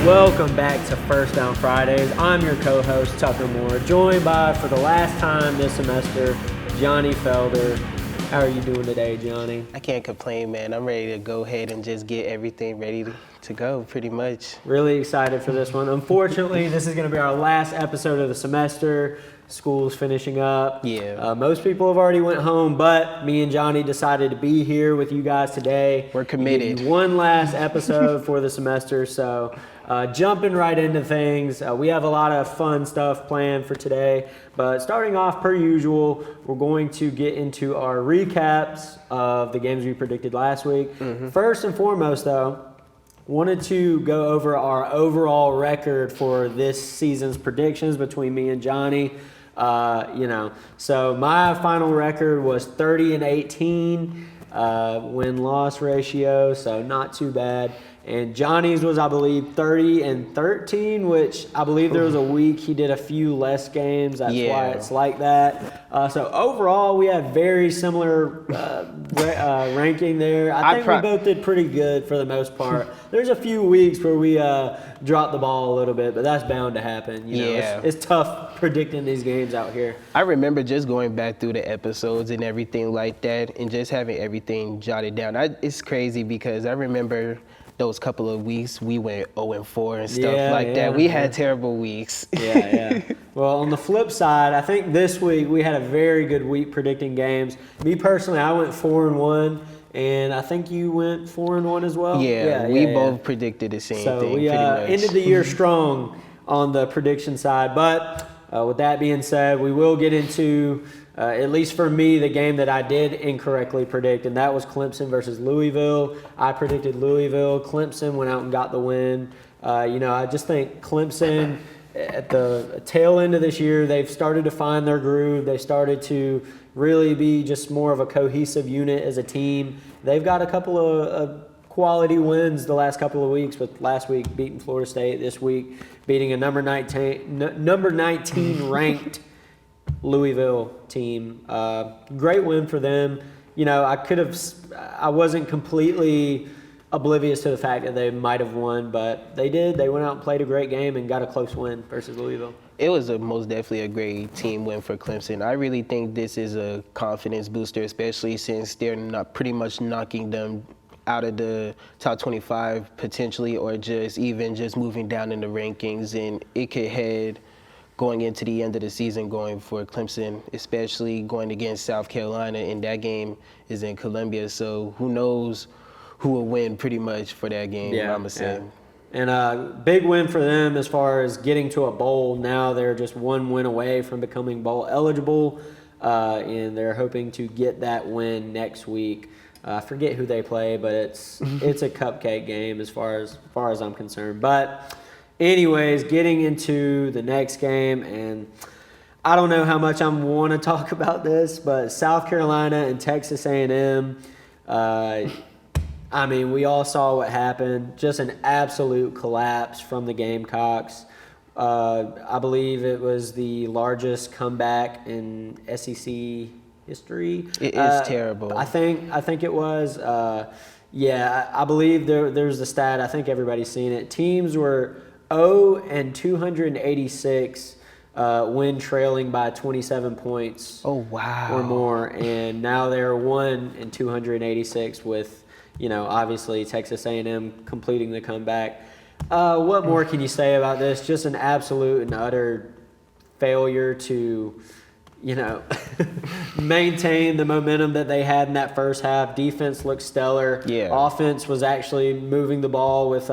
Welcome back to First Down Fridays. I'm your co-host, Tucker Moore, joined by, for the last time this semester, Johnny Felder. How are you doing today, Johnny? I can't complain, man. I'm ready to go ahead and just get everything ready to go, pretty much. Really excited for this one. Unfortunately, this is going to be our last episode of the semester. School's finishing up. Yeah. Most people have already went home, but me and Johnny decided to be here with you guys today. We're committed. Give you one last episode for the semester, so jumping right into things. We have a lot of fun stuff planned for today, but starting off per usual, we're going to get into our recaps of the games we predicted last week. First and foremost, though, wanted to go over our overall record for this season's predictions between me and Johnny. So my final record was 30-18 win-loss ratio, so not too bad. And Johnny's was, I believe, 30-13, which I believe there was a week he did a few less games. That's why it's like that. So overall, we have very similar ranking there. I think we both did pretty good for the most part. There's a few weeks where we dropped the ball a little bit, but that's bound to happen. You know, it's tough predicting these games out here. I remember just going back through the episodes and everything like that and just having everything jotted down. It's crazy because I remember those couple of weeks we went 0-4 and stuff that. We had terrible weeks. Well, on the flip side, I think this week we had a very good week predicting games. Me personally, I went 4-1, and I think you went 4-1 as well. We both predicted the same thing. So we ended the year strong on the prediction side. But with that being said, we will get into, at least for me, the game that I did incorrectly predict, and that was Clemson versus Louisville. I predicted Louisville. Clemson went out and got the win. I just think Clemson, at the tail end of this year, they've started to find their groove. They started to really be just more of a cohesive unit as a team. They've got a couple of quality wins the last couple of weeks, with last week beating Florida State, this week beating a number 19 ranked Louisville team. Great win for them. I wasn't completely oblivious to the fact that they might have won, but they did. They went out and played a great game and got a close win versus Louisville. It was most definitely a great team win for Clemson. I really think this is a confidence booster, especially since they're not pretty much knocking them out of the top 25 potentially, or just moving down in the rankings, and it could head going into the end of the season going for Clemson, especially going against South Carolina, and that game is in Columbia, so who knows who will win pretty much for that game, I'm going to say. And a big win for them as far as getting to a bowl. Now they're just one win away from becoming bowl eligible, and they're hoping to get that win next week. I forget who they play, but it's a cupcake game as far as I'm concerned. But anyways, getting into the next game, and I don't know how much I want to talk about this, but South Carolina and Texas A&M, we all saw what happened. Just an absolute collapse from the Gamecocks. I believe it was the largest comeback in SEC history. It is terrible. I think it was. I believe there's the stat. I think everybody's seen it. Teams were 0-286 when trailing by 27 points. Oh, wow. Or more, and now they're 1-286 with, obviously Texas A&M completing the comeback. What more can you say about this? Just an absolute and utter failure to, maintain the momentum that they had in that first half. Defense looked stellar. Offense was actually moving the ball with,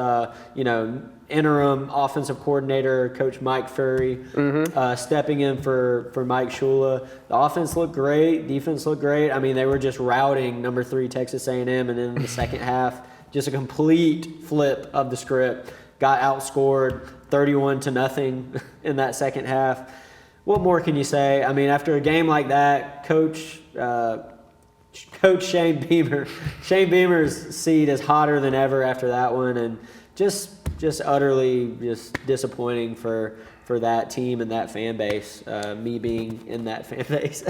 interim offensive coordinator Coach Mike Furry stepping in for Mike Shula. The offense looked great. Defense looked great. They were just routing number 3 Texas A&M, and then in the second half, just a complete flip of the script. Got outscored 31-0 in that second half. What more can you say? After a game like that, Coach Shane Beamer's seat is hotter than ever after that one, and just utterly disappointing for that team and that fan base, me being in that fan base.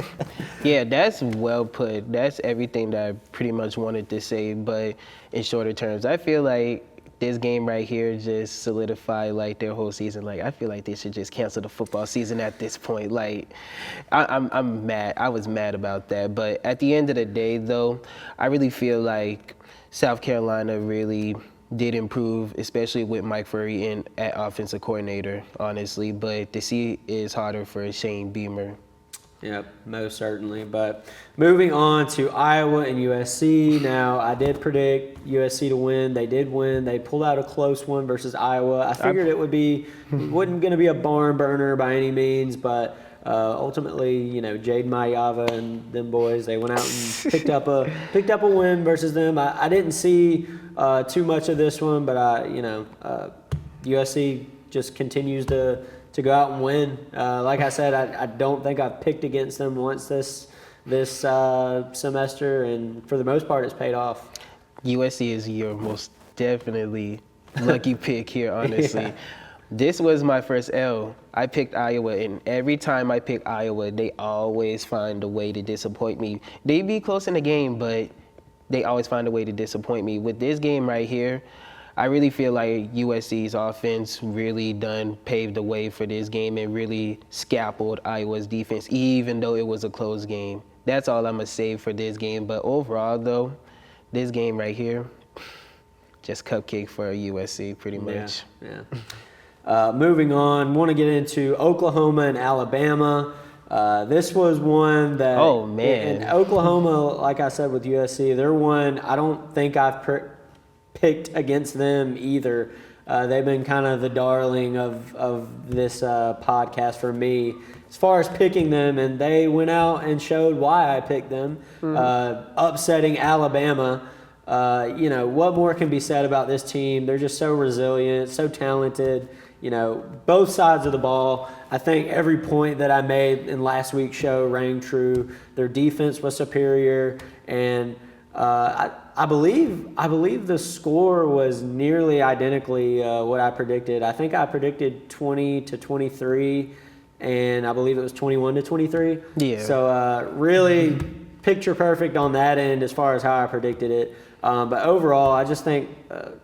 Yeah, that's well put. That's everything that I pretty much wanted to say, but in shorter terms. I feel like this game right here just solidified like their whole season. Like I feel like they should just cancel the football season at this point. Like I'm mad. I was mad about that. But at the end of the day, though, I really feel like South Carolina really did improve, especially with Mike Furry in at offensive coordinator, honestly. But the C is harder for Shane Beamer. Yep, most certainly. But moving on to Iowa and USC. Now, I did predict USC to win. They did win. They pulled out a close one versus Iowa. I figured it wasn't going to be a barn burner by any means, but ultimately, Jade Mayava and them boys, they went out and picked up a win versus them. I didn't see too much of this one, but USC just continues to go out and win. Like I said, I don't think I've picked against them once this semester, and for the most part, it's paid off. USC is your most definitely lucky pick here, honestly. Yeah. This was my first L. I picked Iowa, and every time I pick Iowa, they always find a way to disappoint me. They be close in the game, but they always find a way to disappoint me. With this game right here, I really feel like USC's offense really paved the way for this game and really scalpeled Iowa's defense, even though it was a close game. That's all I'm going to say for this game. But overall, though, this game right here, just cupcake for USC pretty much. Yeah. Moving on, want to get into Oklahoma and Alabama. This was one that in Oklahoma, like I said with USC, they're one I don't think I've picked against them either. They've been kind of the darling of this podcast for me as far as picking them, and they went out and showed why I picked them, upsetting Alabama. What more can be said about this team? They're just so resilient, so talented. Both sides of the ball. I think every point that I made in last week's show rang true. Their defense was superior, and I believe the score was nearly identically what I predicted. I think I predicted 20-23, and I believe it was 21-23. Yeah. So really picture perfect on that end as far as how I predicted it. But overall, I just think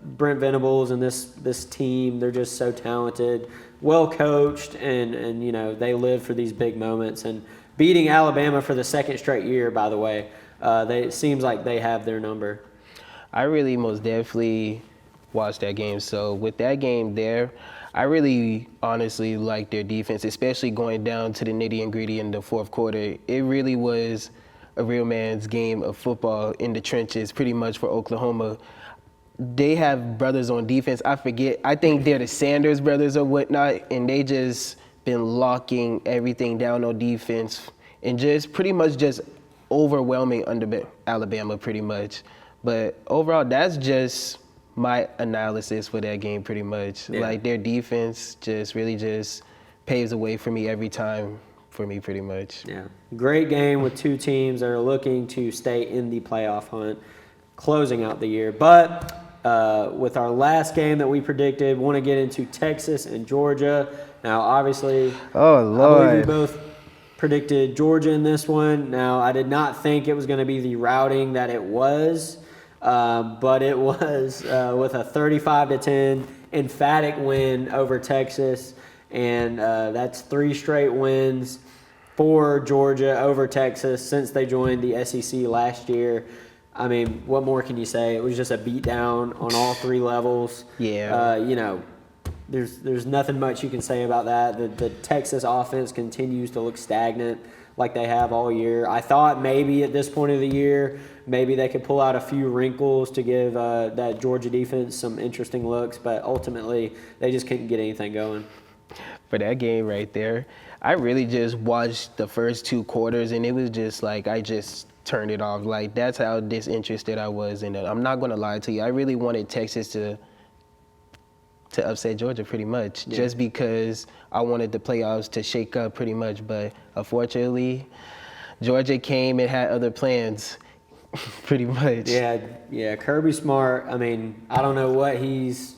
Brent Venables and this team, they're just so talented, well coached, and they live for these big moments. And beating Alabama for the second straight year, by the way, it seems like they have their number. I really most definitely watched that game. So with that game there, I really honestly liked their defense, especially going down to the nitty-and-gritty in the fourth quarter. It really was a real man's game of football in the trenches, pretty much for Oklahoma. They have brothers on defense. I think they're the Sanders brothers or whatnot, and they just been locking everything down on defense and just pretty much just overwhelming under Alabama pretty much. But overall, that's just my analysis for that game pretty much. Yeah. Like their defense just really just paves the way for me every time for me pretty much. Yeah, great game with two teams that are looking to stay in the playoff hunt, closing out the year. But with our last game that we predicted, want to get into Texas and Georgia. Now, obviously, oh Lord, I believe we both predicted Georgia in this one. Now, I did not think it was going to be the routing that it was, but it was with a 35-10 emphatic win over Texas. And that's 3 straight wins for Georgia over Texas since they joined the SEC last year. I mean, what more can you say? It was just a beatdown on all 3 levels. Yeah. There's nothing much you can say about that. The Texas offense continues to look stagnant like they have all year. I thought maybe at this point of the year, maybe they could pull out a few wrinkles to give that Georgia defense some interesting looks, but ultimately they just couldn't get anything going. For that game right there, I really just watched the first 2 quarters, and it was just like I just turned it off. Like, that's how disinterested I was in it. I'm not going to lie to you. I really wanted Texas to upset Georgia pretty much, just because I wanted the playoffs to shake up pretty much. But unfortunately, Georgia came and had other plans pretty much. Yeah, Kirby Smart, I mean, I don't know what he's,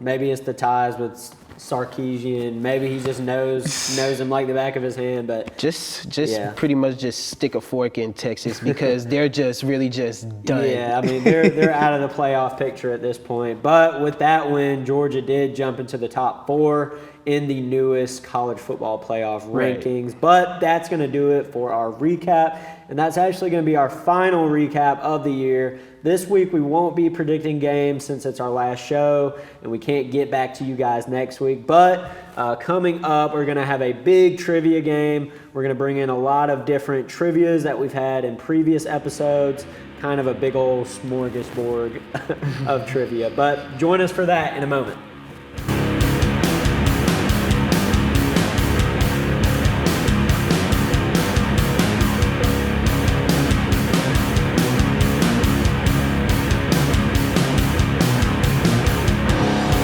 maybe it's the ties with Sarkeesian. Maybe he just knows him like the back of his hand. But just yeah. pretty much just stick a fork in Texas because they're just really just done. Yeah, I mean they're out of the playoff picture at this point. But with that win, Georgia did jump into the top 4 in the newest college football playoff rankings. Right. But that's going to do it for our recap, and that's actually going to be our final recap of the year. This week we won't be predicting games since it's our last show, and we can't get back to you guys next week. But coming up, we're going to have a big trivia game. We're going to bring in a lot of different trivias that we've had in previous episodes, kind of a big old smorgasbord of trivia. But join us for that in a moment.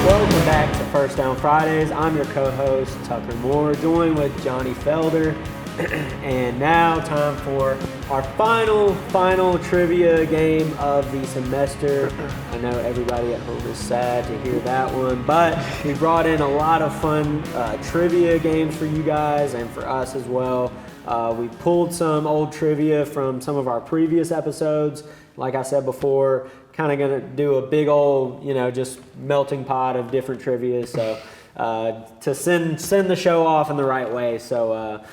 Welcome back to First Down Fridays. I'm your co-host, Tucker Moore, joined with Johnny Felder. And now time for our final trivia game of the semester. I know everybody at home is sad to hear that one, but we brought in a lot of fun trivia games for you guys and for us as well. We pulled some old trivia from some of our previous episodes. Like I said before, kind of going to do a big old, just melting pot of different trivia. So to send the show off in the right way. So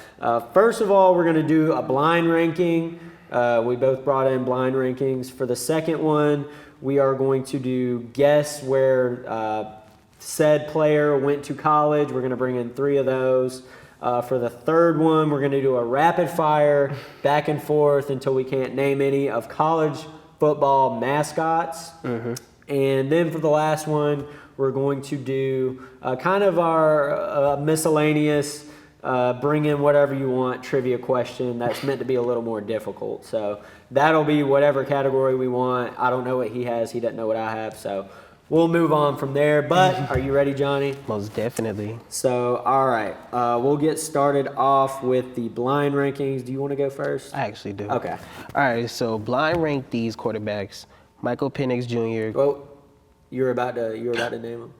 first of all, we're going to do a blind ranking. We both brought in blind rankings. For the second one, we are going to do guess where said player went to college. We're going to bring in 3 of those. For the third one, we're going to do a rapid fire back and forth until we can't name any of college football mascots. Mm-hmm. And then for the last one, we're going to do kind of our miscellaneous, bring in whatever you want trivia question that's meant to be a little more difficult. So that'll be whatever category we want. I don't know what he has. He doesn't know what I have. So we'll move on from there. But are you ready, Johnny? Most definitely. So, all right. We'll get started off with the blind rankings. Do you want to go first? I actually do. Okay. All right, so blind rank these quarterbacks. Michael Penix Jr. Well, you were about to name them.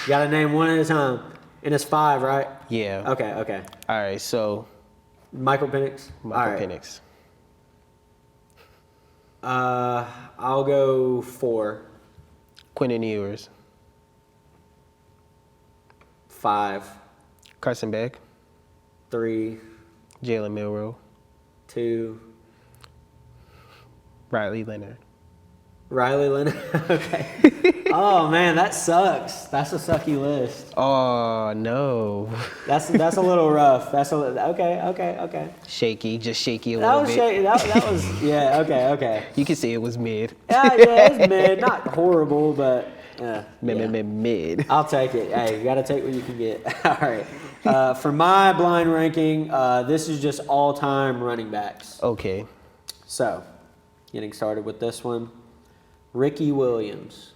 You got to name one at a time. And it's 5, right? Yeah. Okay. All right, so Michael Penix? Michael Penix. I'll go 4. Quentin Ewers. 5. Carson Beck. 3. Jalen Milroe. 2. Riley Leonard. Okay. Oh man, that sucks. That's a sucky list. Oh no. That's a little rough. Okay. Shaky, just shaky a little bit. That was yeah. Okay. You can say it was mid. Yeah, it's mid. Not horrible, but mid. I'll take it. Hey, you got to take what you can get. All right. For my blind ranking, this is just all-time running backs. Okay. So, getting started with this one. Ricky Williams.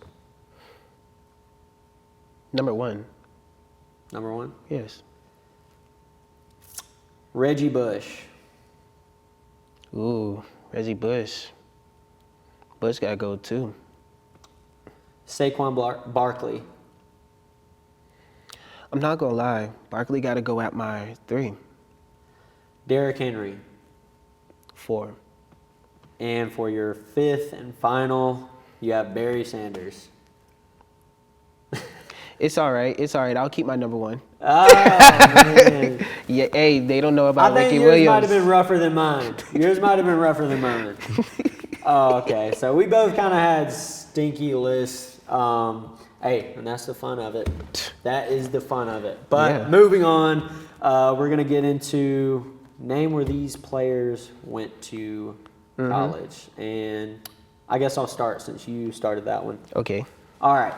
Number 1. Number 1? Yes. Reggie Bush. Ooh, Reggie Bush. Bush got to go too. Saquon Barkley. I'm not going to lie. Barkley got to go at my 3. Derrick Henry. 4. And for your 5th and final, you have Barry Sanders. It's all right. I'll keep my number 1. Oh, man. Yeah, hey, they don't know about Ricky Williams. Yours might have been rougher than mine. Oh, okay. So we both kind of had stinky lists. Hey, and that's the fun of it. That is the fun of it. But moving on, we're going to get into name where these players went to college. And I guess I'll start since you started that one. Okay. All right.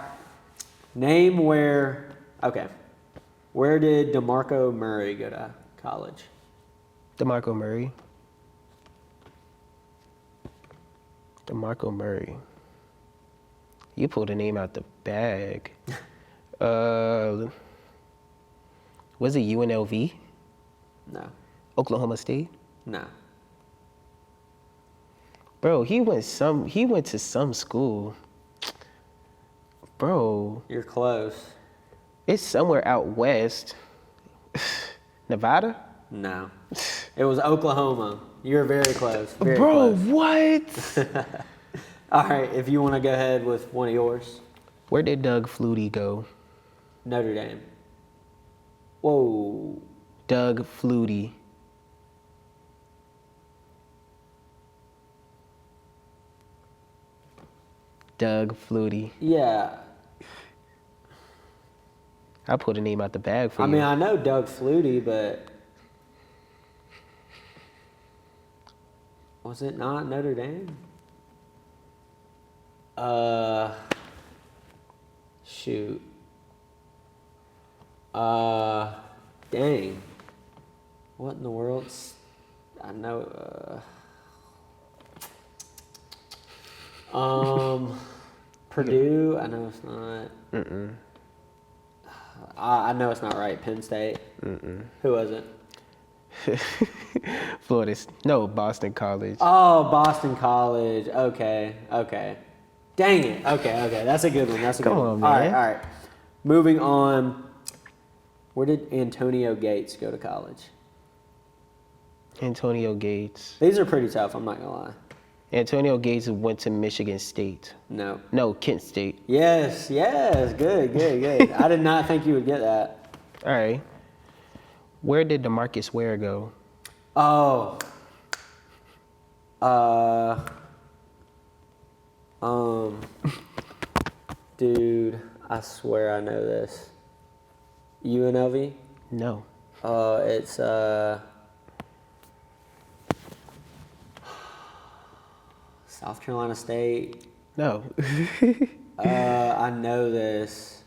Name where did DeMarco Murray go to college? DeMarco Murray. You pulled a name out the bag. Was it UNLV? No. Oklahoma State? No. Bro, he went to some school. Bro. You're close. It's somewhere out west. Nevada? No. It was Oklahoma. You're very close. Very Bro, close. what? All right, if you want to go ahead with one of yours. Where did Doug Flutie go? Notre Dame. Whoa. Doug Flutie. Doug Flutie. Yeah. I pulled a name out the bag for you. I mean, I know Doug Flutie, but was it not Notre Dame? Shoot. Dang. What in the world? I know. Purdue. I know it's not. I know it's not right. Penn State. Who was it? Boston College. Oh, Boston College. Okay. Dang it. Okay. That's a good one. Come on, man. All right. Moving on. Where did Antonio Gates go to college? Antonio Gates. These are pretty tough. I'm not gonna lie. Antonio Gates went to Michigan State. No, Kent State. Yes. Good. I did not think you would get that. All right. Where did DeMarcus Ware go? Oh. Dude, I swear I know this. UNLV? No. It's South Carolina State. No. I know this.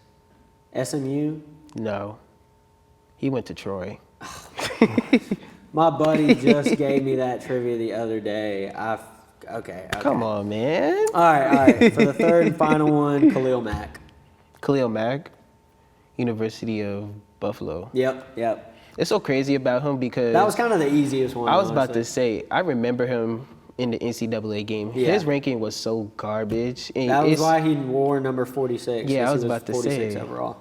SMU? No. He went to Troy. My buddy just gave me that trivia the other day. Okay. Come on, man. All right. For the third and final one, Khalil Mack. Khalil Mack, University of Buffalo. Yep. It's so crazy about him because That was kind of the easiest one. I was about honestly. to say, I remember him in the NCAA game. Yeah. His ranking was so garbage. And That was why he wore number 46. Yeah, I was He about to 46 say. overall.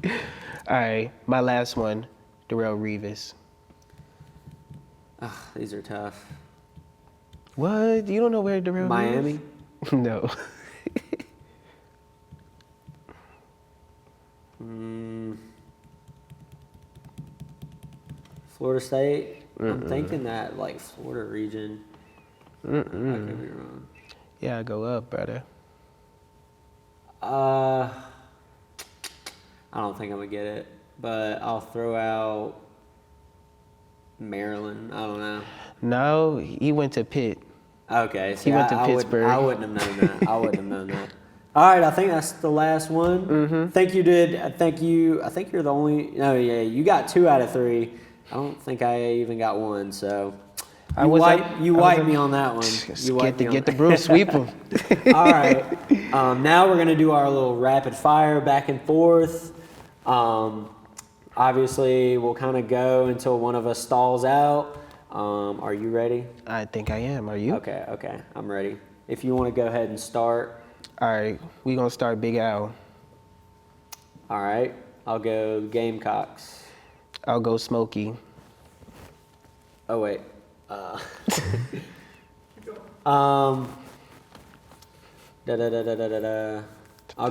All right, my last one, Darrell Revis. These are tough. What? You don't know where Darrell Miami? Revis? No. Florida State? I'm thinking that, like, Florida region. I could be wrong. Yeah, go up, brother. I don't think I'm going to get it, but I'll throw out Maryland. I don't know. No, he went to Pitt. Okay, so He went to Pittsburgh. I wouldn't have known that. I wouldn't have known that. All right, I think that's the last one. Think you did. I think you're the only. No, yeah, you got 2 out of 3. I don't think I even got 1. So you wiped me on that one. You wiped me on Get the broom, sweep him. All right. Now we're gonna do our little rapid fire back and forth. Obviously, we'll kind of go until one of us stalls out. Are you ready? I think I am. Are you? Okay. I'm ready. If you want to go ahead and start. All right, we're going to start Big Al. All right. I'll go Gamecocks. I'll go Smokey. Oh, wait. I'll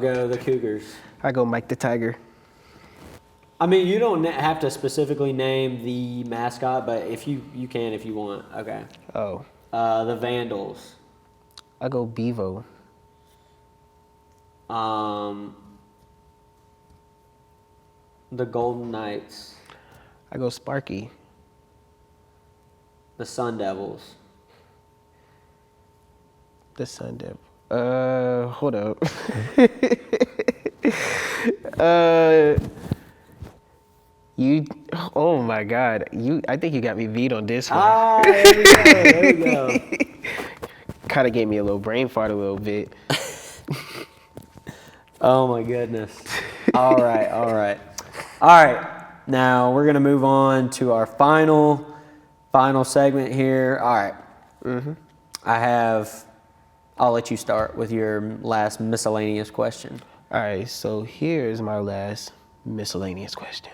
go the Cougars. I go Mike the Tiger. I mean, you don't have to specifically name the mascot, but if you can if you want. Okay. Oh. The Vandals. I go Bevo. The Golden Knights. I go Sparky. The Sun Devils. The Sun Devil. Hold up. Oh my God. I think you got me beat on this one. There we go. Kind of gave me a little brain fart a little bit. Oh my goodness. All right. Now we're gonna move on to our final segment here. All right. I'll let you start with your last miscellaneous question. All right, so here's my last Miscellaneous question.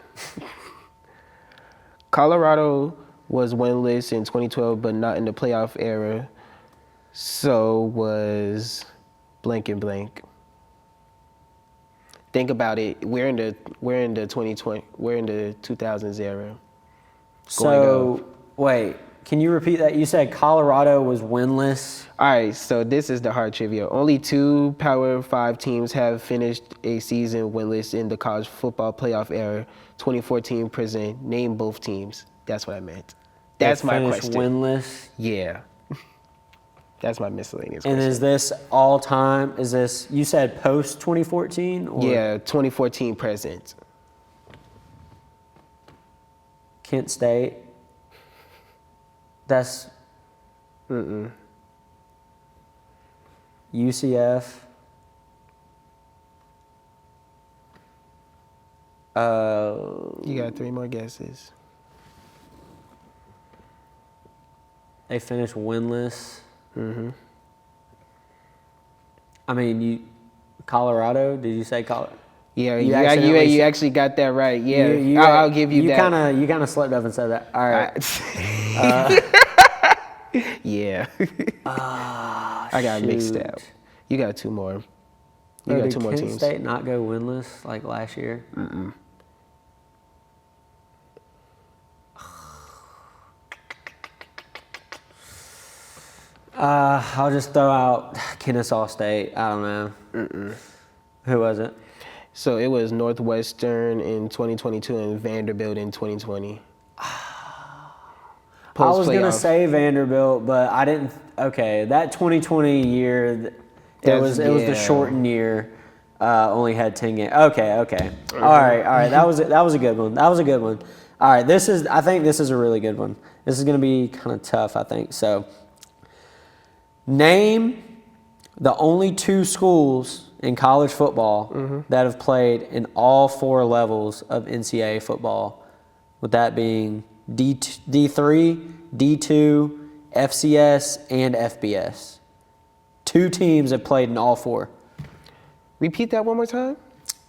Colorado was winless in 2012, but not in the playoff era. So was blank and blank. Think about it. We're in the 2020. We're in the 2000s era. So wait, can you repeat that? You said Colorado was winless. All right, so this is the hard trivia. Only 2 Power 5 teams have finished a season winless in the college football playoff era. 2014 present. Name both teams. That's what I meant. That's They my finished question. Winless. Yeah. That's my miscellaneous And question. is this all time? Is this, you said post 2014? Or Yeah, 2014 present. Kent State. That's UCF. You got 3 more guesses. They finished winless. I mean, Colorado. Did you say Colorado? Yeah, You you accidentally actually got that right. Yeah, You- I'll give you that. You kind of slipped up and said that. All right. Yeah. I got mixed shoot. up. You got 2 more. Oh, You got did 2 more Kent teams. State not go winless like last year? I'll just throw out Kennesaw State. I don't know. Who was it? So it was Northwestern in 2022 and Vanderbilt in 2020. I was going to Post-playoff. say Vanderbilt, but I didn't. Okay, that 2020 year, it was the shortened year. Only had 10 games. Okay. All right. That was a good one. All right, I think this is a really good one. This is going to be kind of tough, I think. So, name the only 2 schools in college football that have played in all 4 levels of NCAA football, with that being D3, D2, FCS, and FBS. 2 teams have played in all 4. Repeat that one more time.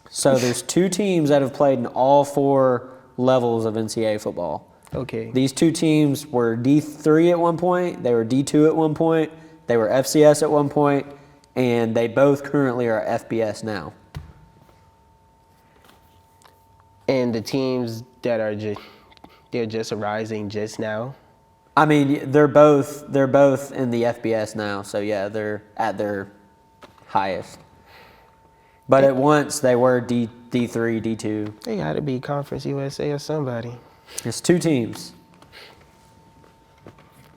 So there's 2 teams that have played in all 4 levels of NCAA football. Okay. These 2 teams were D3 at one point, they were D2 at one point, they were FCS at one point, and they both currently are FBS now. And the teams that are they're just arising just now. I mean, they're both in the FBS now, so yeah, they're at their highest. But at once they were D3, D2. They got to be Conference USA or somebody. It's 2 teams.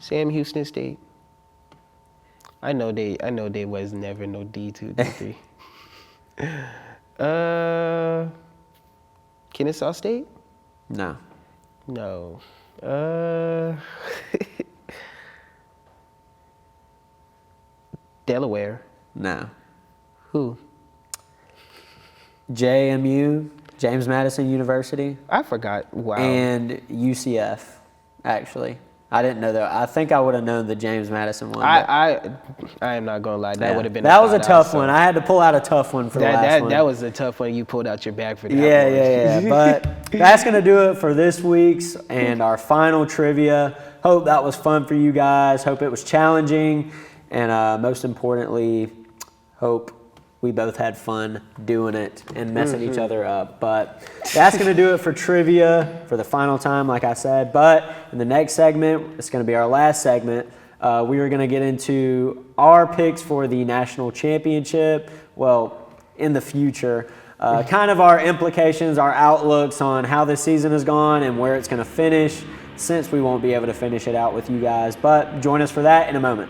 Sam Houston State. I know they was never no D2, D3. Kennesaw State? No. No. Delaware. No. Who? JMU, James Madison University, I forgot. Wow. and UCF, actually. I didn't know that. I think I would have known the James Madison one. but- I am not gonna lie. That yeah. would have been. That was a thought tough out, so one. I had to pull out a tough one for the last one. That was a tough one. You pulled out your bag for that. Yeah. But that's going to do it for this week's and our final trivia. Hope that was fun for you guys. Hope it was challenging. And most importantly, hope we both had fun doing it and messing each other up. But that's going to do it for trivia for the final time, like I said. But in the next segment, it's going to be our last segment. We are going to get into our picks for the national championship. Well, in the future. Kind of our implications, our outlooks on how this season has gone and where it's going to finish, since we won't be able to finish it out with you guys. But join us for that in a moment.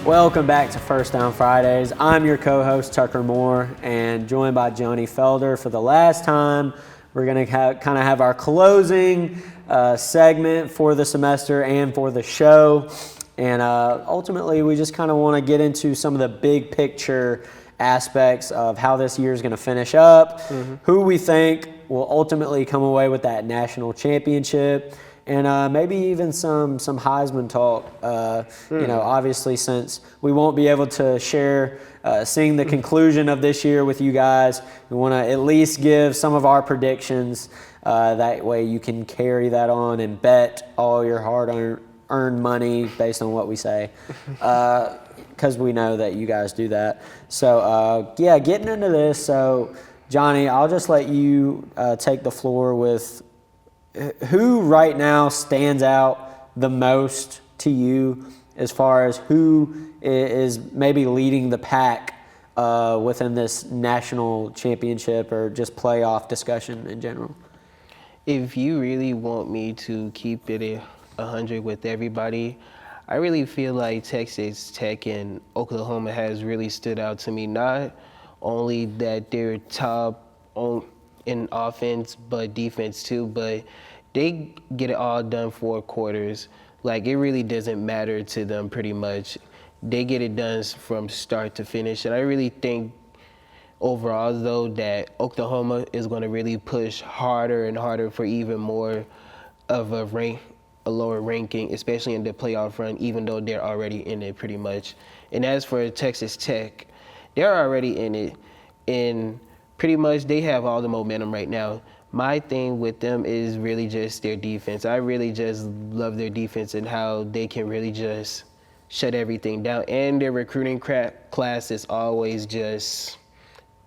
Welcome back to First Down Fridays. I'm your co-host, Tucker Moore, and joined by Johnny Felder for the last time. We're going to kind of have our closing segment for the semester and for the show. And ultimately, we just kind of want to get into some of the big picture aspects of how this year is going to finish up, who we think will ultimately come away with that national championship, and maybe even some Heisman talk. Obviously, since we won't be able to share seeing the conclusion of this year with you guys, we want to at least give some of our predictions. That way you can carry that on and bet all your hard-earned money based on what we say, because we know that you guys do that. So, getting into this. So, Johnny, I'll just let you take the floor with who right now stands out the most to you as far as who is maybe leading the pack within this national championship or just playoff discussion in general. If you really want me to keep it 100 with everybody, I really feel like Texas Tech and Oklahoma has really stood out to me. Not only that they're top in offense, but defense too, but they get it all done 4 quarters. Like, it really doesn't matter to them pretty much. They get it done from start to finish. And I really think overall, though, that Oklahoma is going to really push harder and harder for even more of a lower ranking, especially in the playoff run, even though they're already in it pretty much. And as for Texas Tech, they're already in it, and pretty much they have all the momentum right now. My thing with them is really just their defense. I really just love their defense and how they can really just shut everything down. And their recruiting class is always just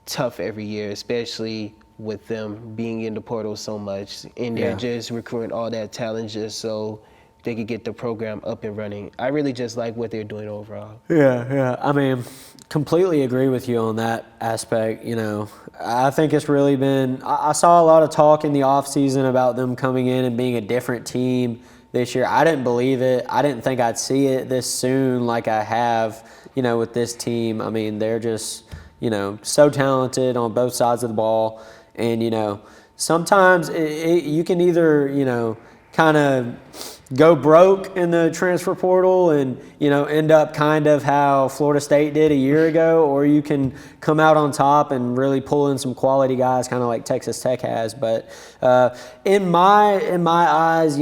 tough every year, especially with them being in the portal so much. And they're just recruiting all that talent just so they could get the program up and running. I really just like what they're doing overall. Yeah. I mean, completely agree with you on that aspect. I think it's really been – I saw a lot of talk in the offseason about them coming in and being a different team this year. I didn't believe it. I didn't think I'd see it this soon like I have, with this team. I mean, they're just, so talented on both sides of the ball. And, sometimes you can either, kind of go broke in the transfer portal and, end up kind of how Florida State did a year ago, or you can come out on top and really pull in some quality guys, kind of like Texas Tech has. But in my eyes,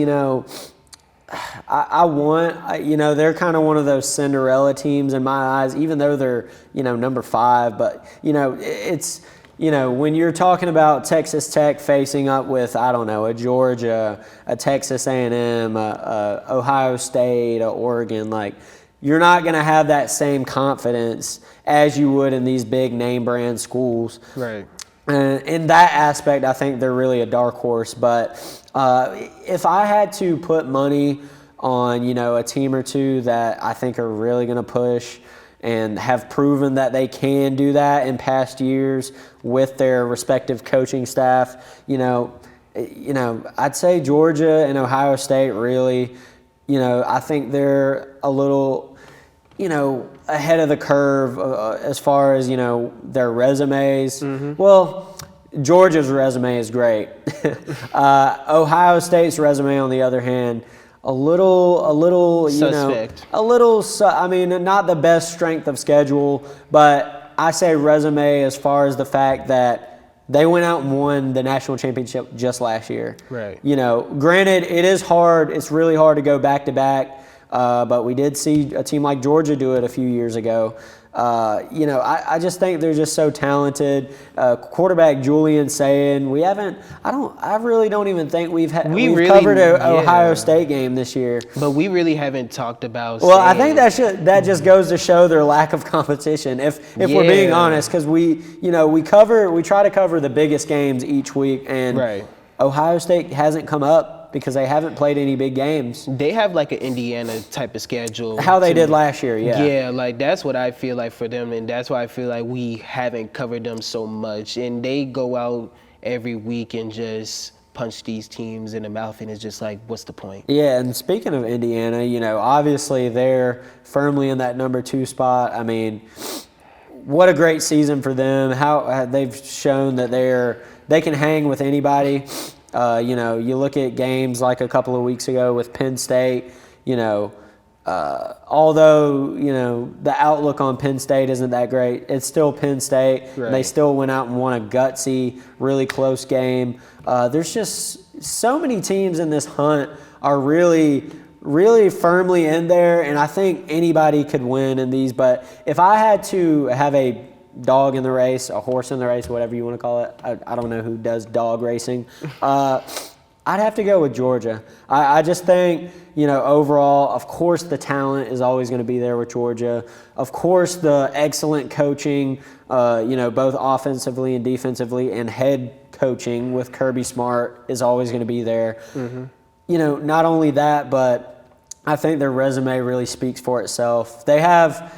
I want, they're kind of one of those Cinderella teams in my eyes, even though they're, number 5. But, it's, when you're talking about Texas Tech facing up with, I don't know, a Georgia, a Texas A&M, a Ohio State, a Oregon, like, you're not going to have that same confidence as you would in these big name brand schools. Right. In that aspect, I think they're really a dark horse. But if I had to put money on, a team or two that I think are really going to push and have proven that they can do that in past years with their respective coaching staff, I'd say Georgia and Ohio State really, I think they're a little, ahead of the curve as far as, their resumes. Well, Georgia's resume is great. Ohio State's resume, on the other hand, a little, suspect. I mean, not the best strength of schedule, but I say resume as far as the fact that they went out and won the national championship just last year. Right. Granted, it is hard. It's really hard to go back to back, but we did see a team like Georgia do it a few years ago. I just think they're just so talented. Quarterback Julian Sayin, I really don't even think we've covered an Ohio State game this year. But we really haven't talked about. Well, I think that just goes to show their lack of competition. If we're being honest, because we try to cover the biggest games each week, and Ohio State hasn't come up because they haven't played any big games. They have like an Indiana type of schedule. How they did last year, yeah. Yeah, like that's what I feel like for them, and that's why I feel like we haven't covered them so much. And they go out every week and just punch these teams in the mouth, and it's just like, what's the point? Yeah, and speaking of Indiana, obviously they're firmly in that number 2 spot. I mean, what a great season for them. How they've shown that they can hang with anybody. You look at games like a couple of weeks ago with Penn State, although, the outlook on Penn State isn't that great, it's still Penn State. Right. They still went out and won a gutsy, really close game. There's just so many teams in this hunt are really, really firmly in there, and I think anybody could win in these. But if I had to have a dog in the race, a horse in the race, whatever you want to call it, I don't know who does dog racing, I'd have to go with Georgia. I just think, overall, of course the talent is always going to be there with Georgia. Of course the excellent coaching, both offensively and defensively, and head coaching with Kirby Smart is always going to be there. Mm-hmm. Not only that, but I think their resume really speaks for itself. They have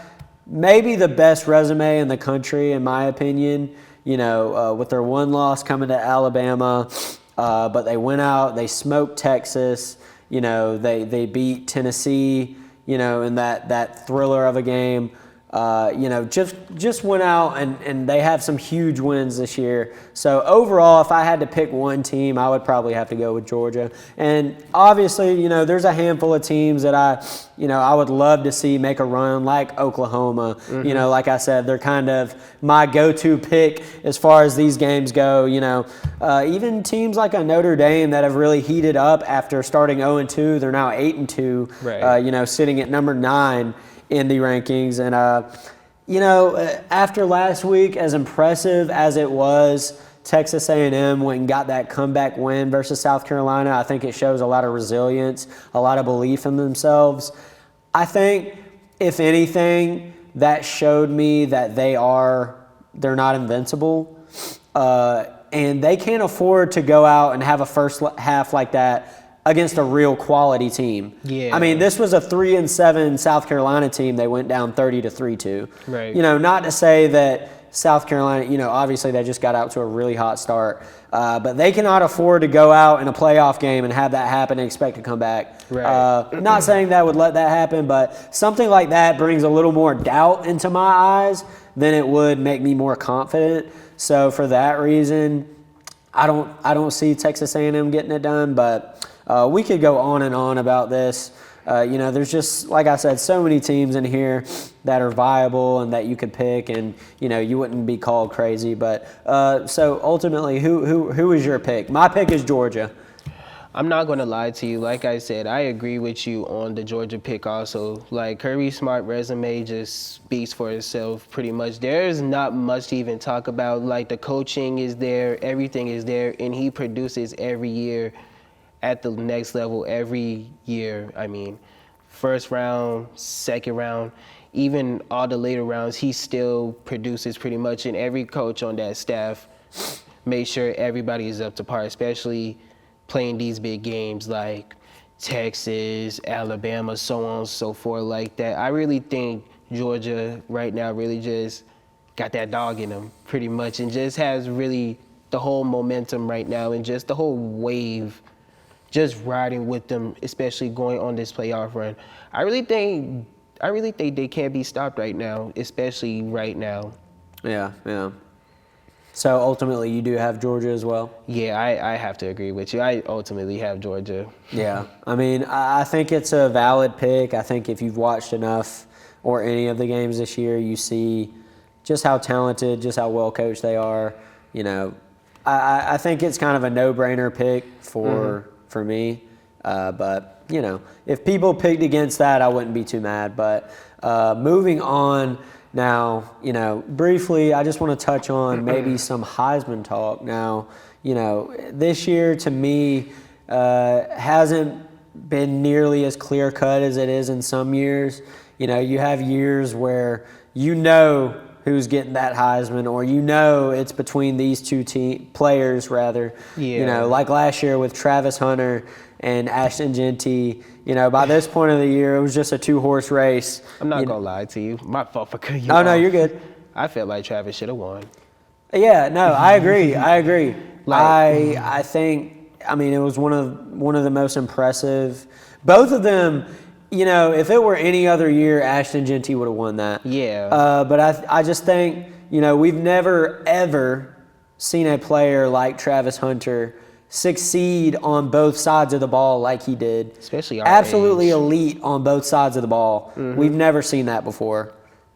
maybe the best resume in the country, in my opinion, with their one loss coming to Alabama. But they went out, they smoked Texas, they beat Tennessee, in that thriller of a game. Just went out and they have some huge wins this year. So overall, if I had to pick one team, I would probably have to go with Georgia. And obviously, there's a handful of teams that I would love to see make a run, like Oklahoma. Mm-hmm. Like I said, they're kind of my go-to pick as far as these games go. Even teams like a Notre Dame that have really heated up after starting 0-2, they're now 8-2. Right. Sitting at number 9 in the rankings. And after last week, as impressive as it was, Texas A&M went and got that comeback win versus South Carolina. I think it shows a lot of resilience, a lot of belief in themselves. I think, if anything, that showed me that they're not invincible, and they can't afford to go out and have a first half like that against a real quality team. Yeah. I mean, this was a 3-7 South Carolina team. They went down 30-3-2. Right. Not to say that South Carolina, obviously they just got out to a really hot start, but they cannot afford to go out in a playoff game and have that happen and expect to come back. Right. Not saying that would let that happen, but something like that brings a little more doubt into my eyes than it would make me more confident. So for that reason, I don't see Texas A&M getting it done, but we could go on and on about this. There's just, like I said, so many teams in here that are viable and that you could pick, and you wouldn't be called crazy. But so ultimately, who is your pick? My pick is Georgia. I'm not going to lie to you. Like I said, I agree with you on the Georgia pick also. Like, Kirby Smart resume just speaks for itself pretty much. There's not much to even talk about. Like, the coaching is there, everything is there, and he produces every year at the next level every year. I mean, first round, second round, even all the later rounds, he still produces pretty much. And every coach on that staff makes sure everybody is up to par, especially playing these big games like Texas, Alabama, so on and so forth like that. I really think Georgia right now really just got that dog in them pretty much, and just has really the whole momentum right now and just the whole wave just riding with them, especially going on this playoff run. I really think they can't be stopped right now, especially right now. Yeah. So ultimately, you do have Georgia as well? Yeah, I have to agree with you. I ultimately have Georgia. Yeah. I mean, I think it's a valid pick. I think if you've watched enough or any of the games this year, you see just how talented, just how well coached they are. I think it's kind of a no-brainer pick for me. But, if people picked against that, I wouldn't be too mad. But moving on now, briefly, I just want to touch on maybe some Heisman talk. Now, this year to me hasn't been nearly as clear-cut as it is in some years. You have years where who's getting that Heisman, or it's between these two players rather. Yeah. Like last year with Travis Hunter and Ashton Genty. By this point of the year, it was just a 2-horse race. I'm not gonna lie to you. My fault for cutting you off. off. No, you're good. I felt like Travis should have won. Yeah, no, I agree. I think I mean, it was one of the most impressive. Both of them, you know, if it were any other year, Ashton Genty would have won that. Yeah. But I just think, you know, we've never ever seen a player like Travis Hunter succeed on both sides of the ball like he did. Especially our absolutely age. elite on both sides of the ball. We've never seen that before.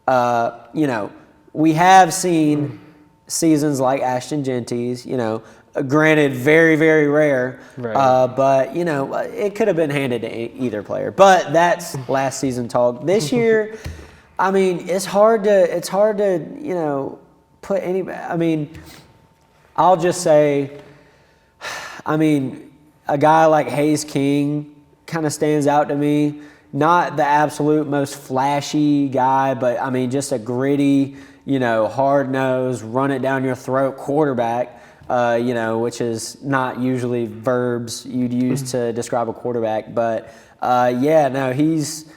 You know, we have seen seasons like Ashton Genty's, you know, granted very, very rare, Right. but, you know, it could have been handed to either player. But that's last season talk. This year, I mean, it's hard to, you know, put any, I mean, I'll just say, I mean, a guy like Hayes King kind of stands out to me. Not the absolute most flashy guy, but, I mean, just a gritty, you know, hard-nosed, run-it-down-your-throat quarterback, you know, which is not usually verbs you'd use to describe a quarterback. But, yeah, no, he's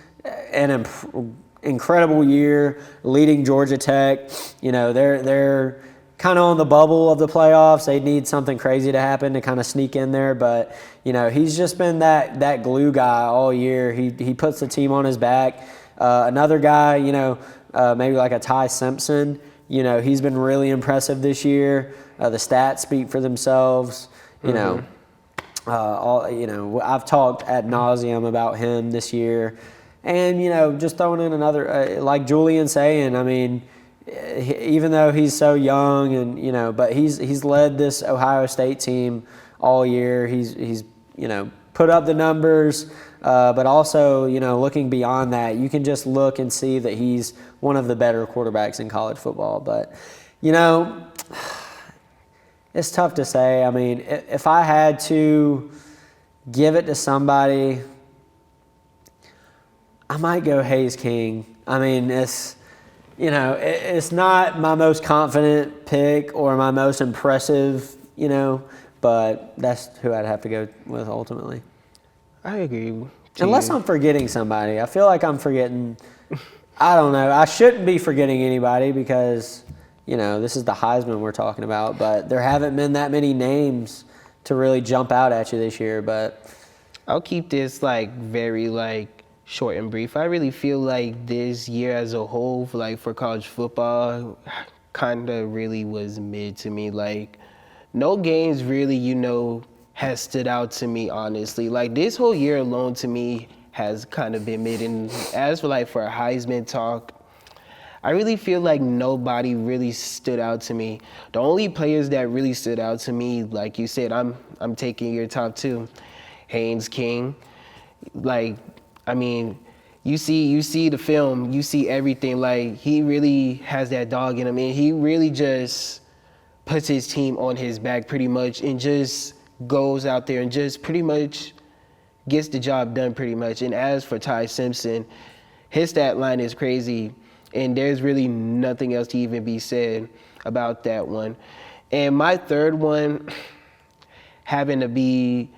an incredible year leading Georgia Tech. You know, they're kind of on the bubble of the playoffs. They need something crazy to happen to kind of sneak in there. But, you know, he's just been that glue guy all year. He puts the team on his back. Another guy, you know, maybe like a Ty Simpson, you know, he's been really impressive this year. The stats speak for themselves. You know, I've talked ad nauseum about him this year. And, you know, just throwing in another, like Julian saying, I mean, even though he's so young and, you know, but he's led this Ohio State team all year. He's you know, put up the numbers, but also, you know, looking beyond that, you can just look and see that he's one of the better quarterbacks in college football. But, you know, it's tough to say. I mean, if I had to give it to somebody, I might go Hayes King. I mean, it's, you know, it's not my most confident pick or my most impressive, you know, but that's who I'd have to go with ultimately. I agree. Unless I'm forgetting somebody. I feel like I'm forgetting. I don't know. I shouldn't be forgetting anybody because, you know, this is the Heisman we're talking about, but there haven't been that many names to really jump out at you this year. But I'll keep this like very like short and brief. I really feel like this year as a whole, for college football, kind of really was mid to me. Like, no games really, you know, has stood out to me, honestly. Like, this whole year alone to me has kind of been mid. And as for Heisman talk, I really feel like nobody really stood out to me. The only players that really stood out to me, like you said, I'm taking your top two. Haynes King. Like, I mean, you see the film, you see everything. Like, he really has that dog in him, and he really just puts his team on his back pretty much and just goes out there and just pretty much gets the job done pretty much. And as for Ty Simpson, his stat line is crazy, and there's really nothing else to even be said about that one. And my third one having to be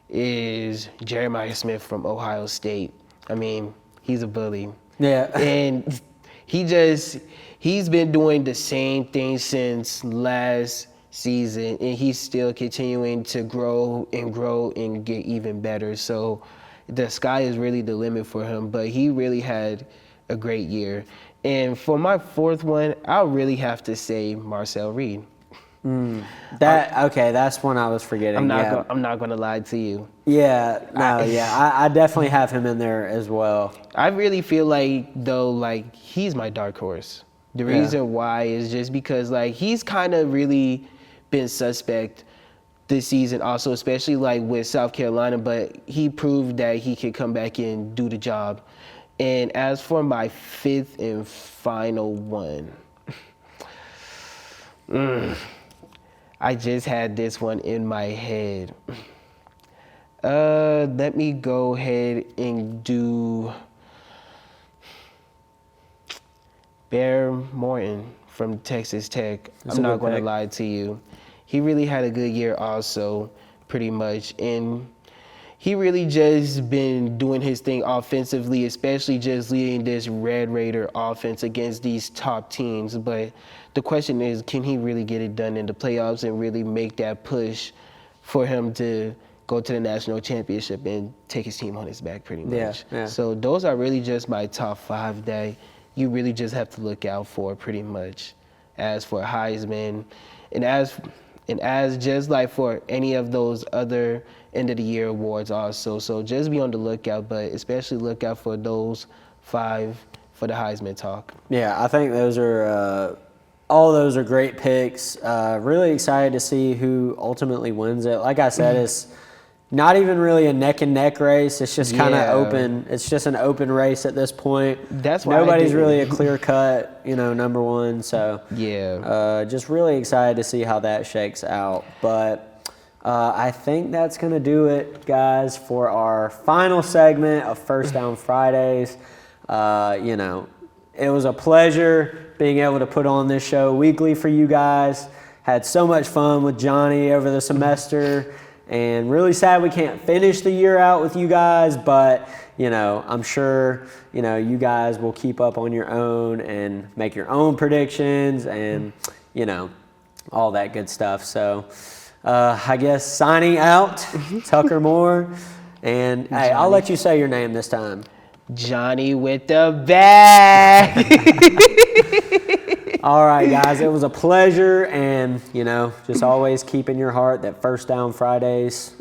is Jeremiah Smith from Ohio State. I mean, he's a bully. yeah, And he's been doing the same thing since last season, and he's still continuing to grow and get even better. So the sky is really the limit for him, but he really had a great year. And for my fourth one, I'll really have to say Marcel Reed. that's one I was forgetting. I'm not gonna lie to you. I definitely have him in there as well. I really feel like, though, like, he's my dark horse. The reason why is just because, like, he's kind of really been suspect this season also, especially, like, with South Carolina, but he proved that he could come back and do the job. And as for my fifth and final one, I just had this one in my head. Let me go ahead and do Bear Morton from Texas Tech. I'm not going to lie to you. He really had a good year also, pretty much. And he really just been doing his thing offensively, especially just leading this Red Raider offense against these top teams. But the question is, can he really get it done in the playoffs and really make that push for him to go to the national championship and take his team on his back pretty much. Yeah. So those are really just my top 5 that you really just have to look out for pretty much. As for Heisman, and as just like for any of those other end of the year awards also. So just be on the lookout, but especially look out for those 5 for the Heisman talk. Yeah, I think those are all those are great picks. Really excited to see who ultimately wins it. Like I said, it's not even really a neck and neck race. It's just kind of open. It's just an open race at this point. That's why nobody's really a clear cut, number one. So just really excited to see how that shakes out. But I think that's going to do it, guys, for our final segment of First Down Fridays. It was a pleasure being able to put on this show weekly for you guys. Had so much fun with Johnny over the semester. And really sad we can't finish the year out with you guys, but, I'm sure, you guys will keep up on your own and make your own predictions and, all that good stuff. So I guess signing out, Tucker Moore. And, hey, I'll let you say your name this time. Johnny with the bag. All right, guys, it was a pleasure, and, just always keep in your heart that First Down Fridays,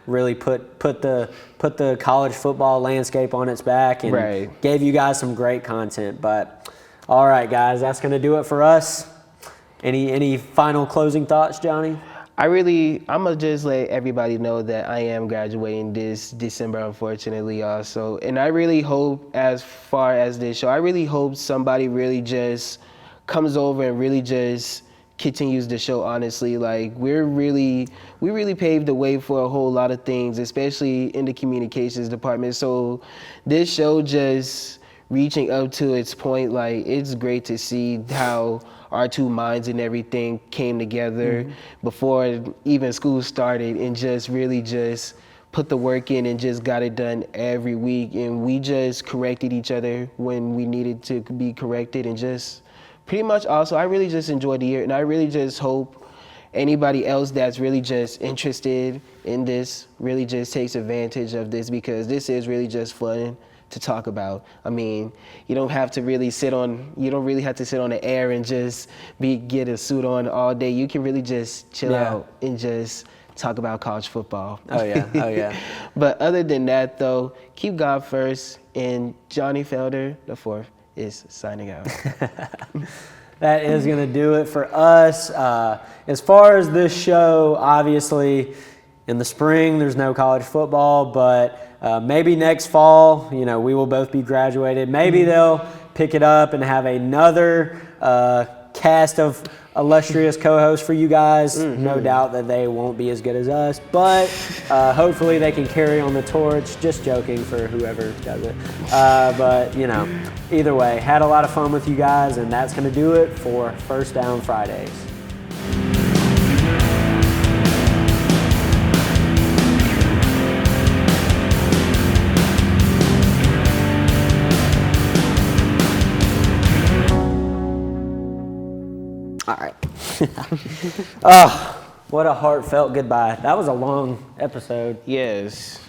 really put the college football landscape on its back and gave you guys some great content. But, all right, guys, that's going to do it for us. Any final closing thoughts, Johnny? I'm going to just let everybody know that I am graduating this December, unfortunately, also. And I really hope, as far as this show, I really hope somebody really just comes over and really just continues the show, honestly. Like, we really paved the way for a whole lot of things, especially in the communications department. So this show just reaching up to its point, like, it's great to see how our two minds and everything came together before even school started, and just really just put the work in and just got it done every week. And we just corrected each other when we needed to be corrected, and just pretty much also, I really just enjoyed the year, and I really just hope anybody else that's really just interested in this really just takes advantage of this, because this is really just fun to talk about. I mean, you don't really have to sit on the air and just get a suit on all day. You can really just chill out and just talk about college football. Oh yeah. But other than that, though, keep God first, and Johnny Felder the fourth is signing out. That is going to do it for us. As far as this show, obviously, in the spring, there's no college football, but maybe next fall, we will both be graduated. Maybe they'll pick it up and have another cast of illustrious co-hosts for you guys. No doubt that they won't be as good as us, but hopefully they can carry on the torch. Just joking for whoever does it. But, either way, had a lot of fun with you guys, and that's going to do it for First Down Fridays. All right. Oh, what a heartfelt goodbye. That was a long episode. Yes.